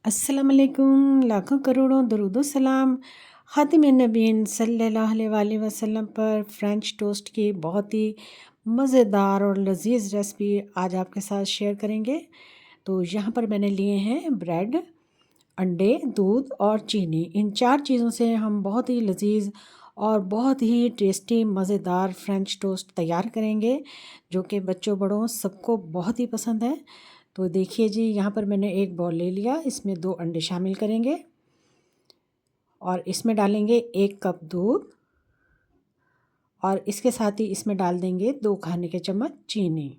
अस्सलाम वालेकुम, लाखों करोड़ों दरूदो सलाम ख़ातिम नबीन सल्लल्लाहु अलैहि वसल्लम पर फ़्रेंच टोस्ट की बहुत ही मज़ेदार और लज़ीज़ रेसिपी आज आपके साथ शेयर करेंगे। तो यहाँ पर मैंने लिए हैं ब्रेड, अंडे, दूध और चीनी। इन 4 चीज़ों से हम बहुत ही लज़ीज़ और बहुत ही टेस्टी मज़ेदार फ़्रेंच टोस्ट तैयार करेंगे, जो कि बच्चों बड़ों सबको बहुत ही पसंद है। तो देखिए जी, यहाँ पर मैंने एक बाउल ले लिया, इसमें 2 अंडे शामिल करेंगे और इसमें डालेंगे 1 कप दूध और इसके साथ ही इसमें डाल देंगे 2 खाने के चम्मच चीनी।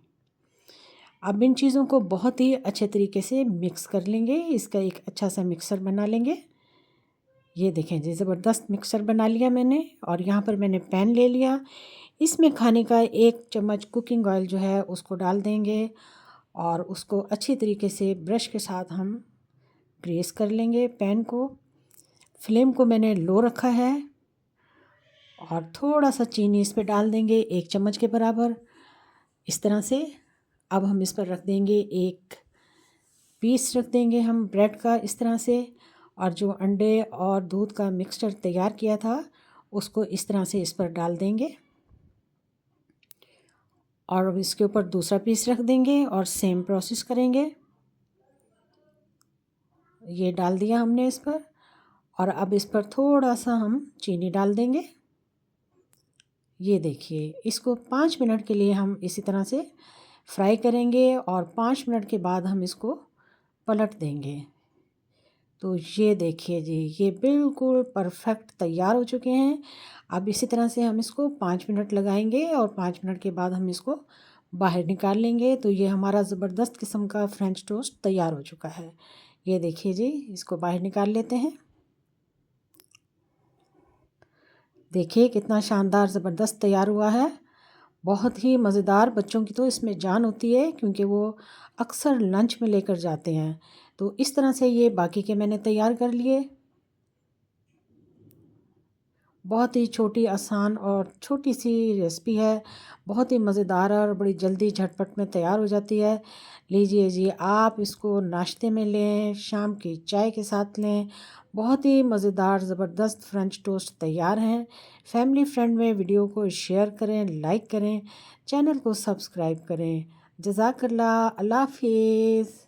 अब इन चीज़ों को बहुत ही अच्छे तरीके से मिक्स कर लेंगे, इसका एक अच्छा सा मिक्सर बना लेंगे। ये देखें जी, ज़बरदस्त मिक्सर बना लिया मैंने और यहाँ पर मैंने पैन ले लिया। इसमें खाने का 1 चम्मच कुकिंग ऑयल जो है उसको डाल देंगे और उसको अच्छी तरीके से ब्रश के साथ हम ग्रीस कर लेंगे पैन को। फ्लेम को मैंने लो रखा है और थोड़ा सा चीनी इस पर डाल देंगे 1 चम्मच के बराबर। इस तरह से अब हम इस पर रख देंगे 1 पीस रख देंगे हम ब्रेड का इस तरह से, और जो अंडे और दूध का मिक्सचर तैयार किया था उसको इस तरह से इस पर डाल देंगे और अब इसके ऊपर दूसरा पीस रख देंगे और सेम प्रोसेस करेंगे। ये डाल दिया हमने इस पर और अब इस पर थोड़ा सा हम चीनी डाल देंगे। ये देखिए, इसको 5 मिनट के लिए हम इसी तरह से फ्राई करेंगे और 5 मिनट के बाद हम इसको पलट देंगे। तो ये देखिए जी, ये बिल्कुल परफेक्ट तैयार हो चुके हैं। अब इसी तरह से हम इसको 5 मिनट लगाएंगे और 5 मिनट के बाद हम इसको बाहर निकाल लेंगे। तो ये हमारा ज़बरदस्त किस्म का फ्रेंच टोस्ट तैयार हो चुका है। ये देखिए जी, इसको बाहर निकाल लेते हैं। देखिए कितना शानदार ज़बरदस्त तैयार हुआ है। बहुत ही मज़ेदार, बच्चों की तो इसमें जान होती है क्योंकि वो अक्सर लंच में लेकर जाते हैं। तो इस तरह से ये बाकी के मैंने तैयार कर लिए। बहुत ही छोटी, आसान और छोटी सी रेसिपी है। बहुत ही मज़ेदार और बड़ी जल्दी झटपट में तैयार हो जाती है। लीजिए जी, आप इसको नाश्ते में लें, शाम की चाय के साथ लें। बहुत ही मज़ेदार ज़बरदस्त फ्रेंच टोस्ट तैयार हैं। फैमिली फ्रेंड में वीडियो को शेयर करें, लाइक करें, चैनल को सब्सक्राइब करें। जज़ाकल्लाह, अल्लाह हाफ़िज़।